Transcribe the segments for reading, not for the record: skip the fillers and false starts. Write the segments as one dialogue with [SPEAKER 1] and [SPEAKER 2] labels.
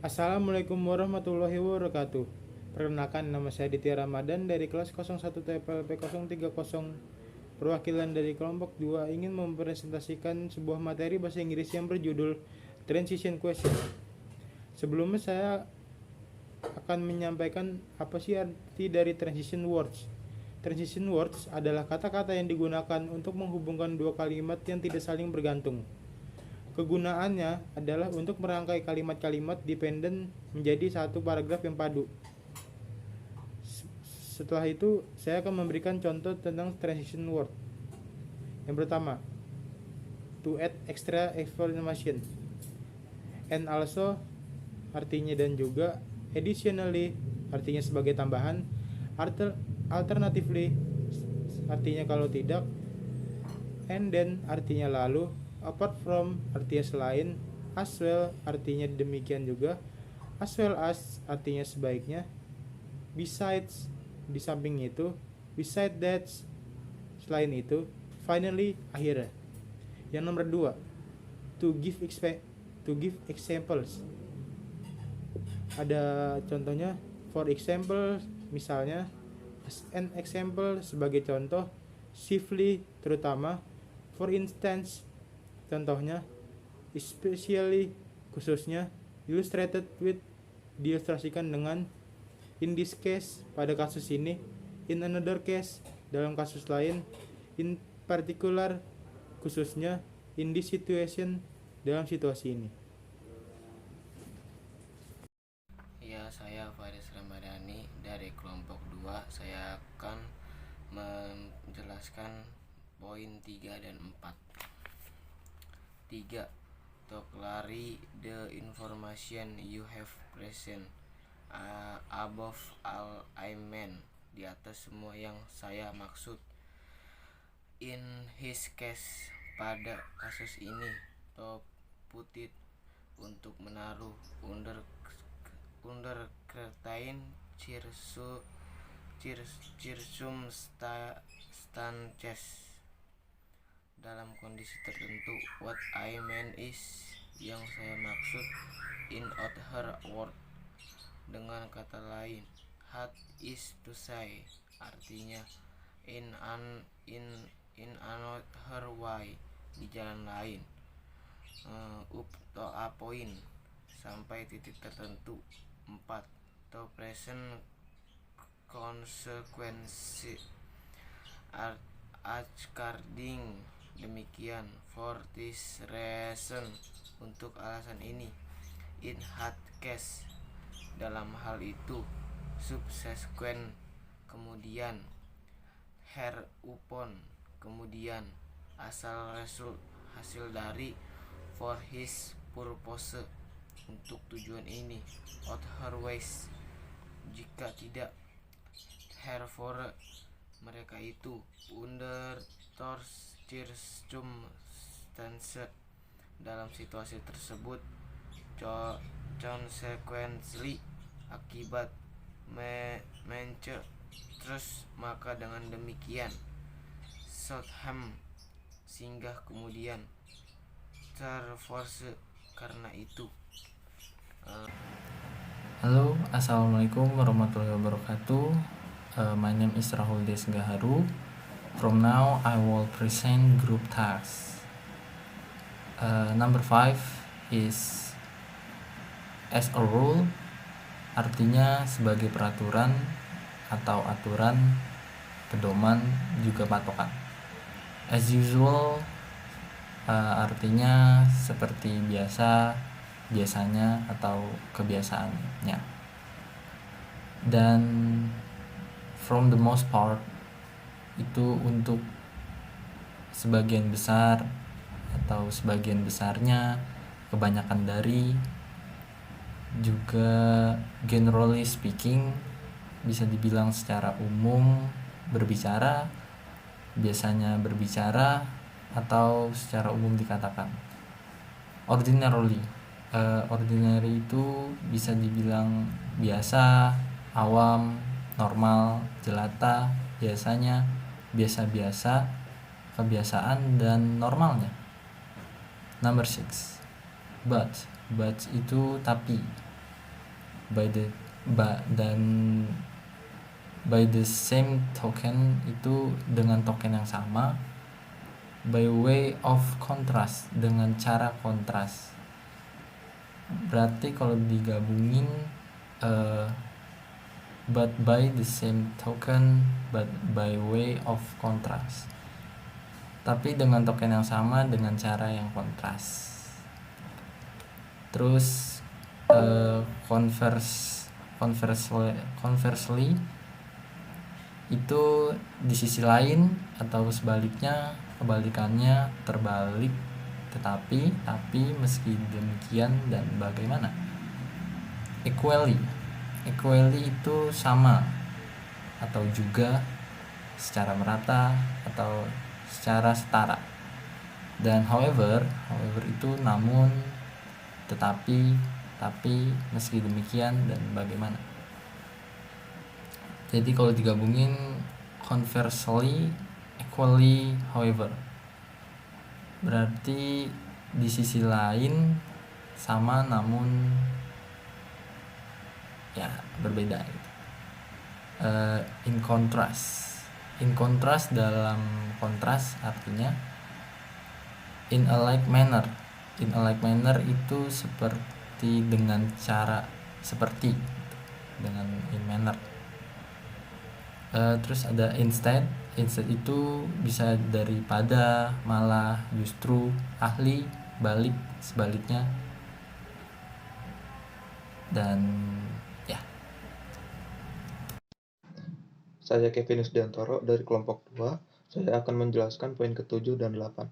[SPEAKER 1] Assalamualaikum warahmatullahi wabarakatuh. Perkenalkan, nama saya Ditya Ramadan dari kelas 01 TPLP 030. Perwakilan dari kelompok 2 ingin mempresentasikan sebuah materi bahasa Inggris yang berjudul Transition Question. Sebelumnya saya akan menyampaikan apa sih arti dari transition words. Transition words adalah kata-kata yang digunakan untuk menghubungkan dua kalimat yang tidak saling bergantung. Kegunaannya adalah untuk merangkai kalimat-kalimat dependen menjadi satu paragraf yang padu. Setelah itu, saya akan memberikan contoh tentang transition word. Yang pertama, to add extra information. And also artinya dan juga, additionally artinya sebagai tambahan, alternatively artinya kalau tidak, and then artinya lalu, apart from artinya selain, as well artinya demikian juga, as well as artinya sebaiknya, besides di samping itu, beside that selain itu, finally akhirnya. Yang nomor 2, to give examples. Ada contohnya, for example, misalnya, as an example sebagai contoh, chiefly terutama, for instance contohnya, especially khususnya, illustrated with diilustrasikan dengan, in this case pada kasus ini, in another case dalam kasus lain, in particular khususnya, in this situation dalam situasi ini.
[SPEAKER 2] Ya, saya Faris Ramadhani dari kelompok 2. Saya akan menjelaskan poin 3 dan 4. 3. To clarify the information you have present above all I mean, di atas semua yang saya maksud. In his case, pada kasus ini, to put it, untuk menaruh, under certain circumstances, dalam kondisi tertentu. What I mean is, yang saya maksud, in other word, dengan kata lain, had is to say, artinya in another way, di jalan lain. Up to a point, sampai titik tertentu. 4. To present consequence, according, demikian, for this reason, untuk alasan ini. In that case, dalam hal itu. Subsequent, kemudian. Hereupon, kemudian. Asal hasil dari. For his purpose, untuk tujuan ini. Otherwise, jika tidak. Therefore, mereka itu. Under circumstances, dalam situasi tersebut. Consequently, akibat. Terus, maka dengan demikian. Sotham, singgah kemudian. Terforce, karena itu.
[SPEAKER 3] Halo, assalamualaikum warahmatullahi wabarakatuh. My name is Rahul Desgaharu. From now, I will present group tasks. Number 5 is as a rule, artinya sebagai peraturan atau aturan, pedoman, juga patokan. As usual, artinya seperti biasa, biasanya, atau kebiasaannya. Dan from the most part, itu untuk sebagian besar atau sebagian besarnya, kebanyakan dari, juga generally speaking, bisa dibilang secara umum berbicara, biasanya berbicara, atau secara umum dikatakan. Ordinarily, ordinary itu bisa dibilang biasa, awam, normal, jelata, biasanya, biasa-biasa, kebiasaan, dan normalnya. Number 6, but itu tapi. dan by the same token itu dengan token yang sama, by way of contrast dengan cara kontras. Berarti kalau digabungin but by the same token but by way of contrast, tapi dengan token yang sama dengan cara yang kontras. Terus conversely itu di sisi lain atau sebaliknya, kebalikannya terbalik, tapi meski demikian dan bagaimana. Equally itu sama atau juga, secara merata atau secara setara. Dan however itu namun, tetapi, meski demikian dan bagaimana. Jadi kalau digabungin conversely, equally, however, berarti di sisi lain sama namun ya berbeda gitu. In contrast dalam kontras artinya in a like manner itu seperti dengan cara, seperti dengan in manner. Terus ada instead itu bisa daripada, malah, justru, ahli, balik, sebaliknya, dan ya.
[SPEAKER 4] Saya Kevin Yusdiantoro dari kelompok 2. Saya akan menjelaskan poin ke-7 dan 8.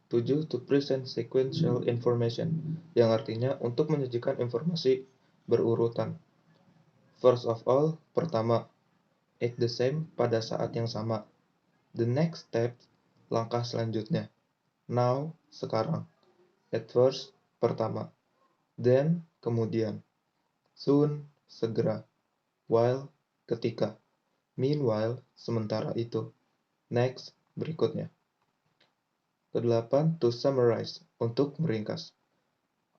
[SPEAKER 4] 7. To present sequential information, yang artinya untuk menyajikan informasi berurutan. First of all, pertama. At the same, pada saat yang sama. The next step, langkah selanjutnya. Now, sekarang. At first, pertama. Then, kemudian. Soon, segera. While, ketika. Meanwhile, sementara itu. Next, berikutnya. Ke-8, to summarize, untuk meringkas.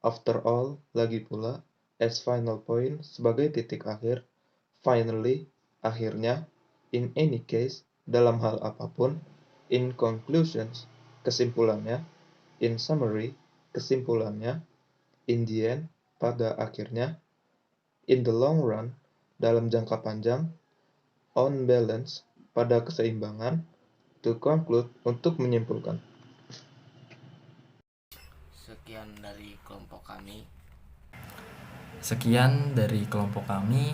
[SPEAKER 4] After all, lagi pula, as final point, sebagai titik akhir. Finally, akhirnya. In any case, dalam hal apapun. In conclusions, kesimpulannya. In summary, kesimpulannya. In the end, pada akhirnya. In the long run, dalam jangka panjang. On balance, pada keseimbangan. To conclude, untuk menyimpulkan.
[SPEAKER 2] Sekian dari kelompok kami.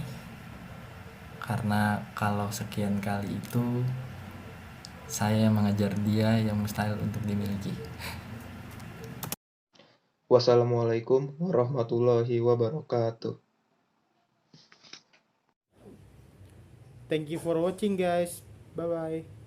[SPEAKER 3] Karena kalau sekian kali itu saya mengajar dia yang mustahil untuk dimiliki.
[SPEAKER 4] Wassalamualaikum warahmatullahi wabarakatuh.
[SPEAKER 1] Thank you for watching guys. Bye bye.